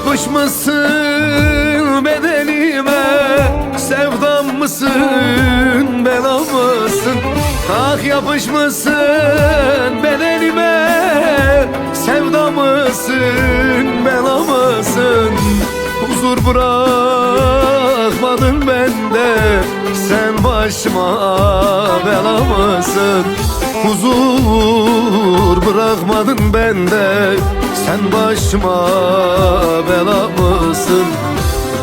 yapışmışsın bedenime, sevdam mısın, bela mısın? Ah yapışmışsın bedenime, sevdam mısın, bela mısın? Huzur bırakmadın bende, sen başıma bela mısın? Huzur bırakmadın bende, sen başıma bela mısın?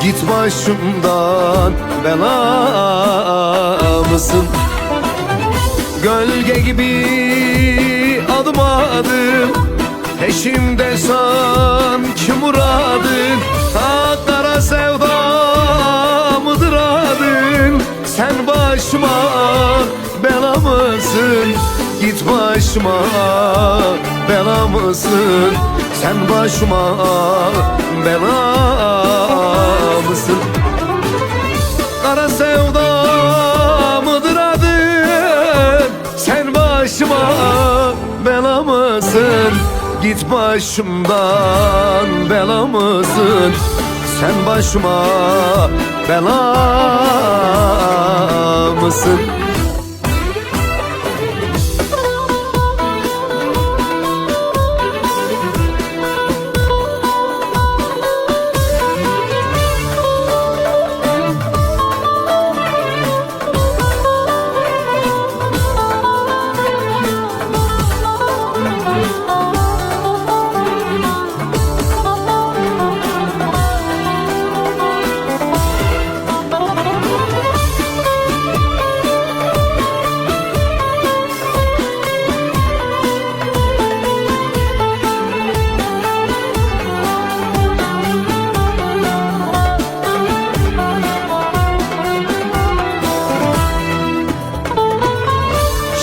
Git başımdan, bela mısın? Gölge gibi adım adım, peşimde sanki muradın. Ta kara sevdamıdır adın, sen başıma bela mısın? Git başıma bela mısın? Sen başıma bela mısın? Kara sevdamıdır adın, sen başıma bela mısın? Git başımdan, bela mısın? Sen başıma bela mısın?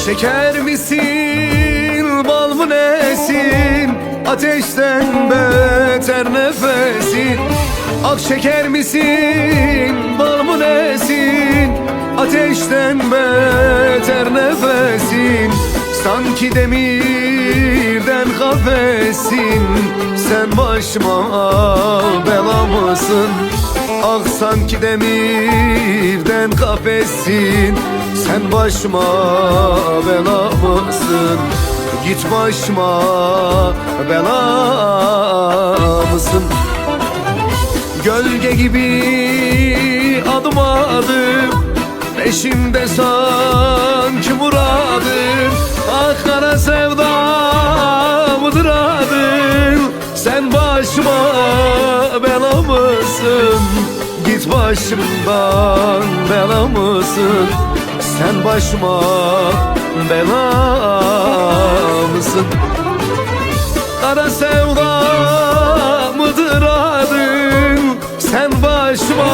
Şeker misin, bal mı nesin? Ateşten beter nefesin. Ak şeker misin, bal mı nesin? Ateşten beter nefesin. Sanki demirden kafesin, sen başıma bela mısın? Ah sanki demirden kafesin, sen başıma bela mısın? Git başıma bela mısın? Gölge gibi adım adım, peşimde sanki muradın. Ah kara sevdamıdır adın, sen başıma bela mısın? Git başımdan, bela mısın? Sen başıma bela mısın? Kara sevdamıdır adın, sen başıma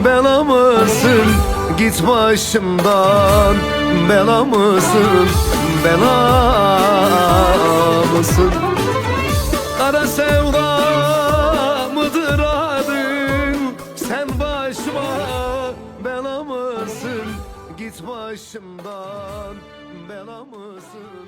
bela mısın? Git başımdan, bela mısın? Bela mısın? Kara sevdamıdır adın, sen başıma bela mısın? Git başımdan, bela mısın?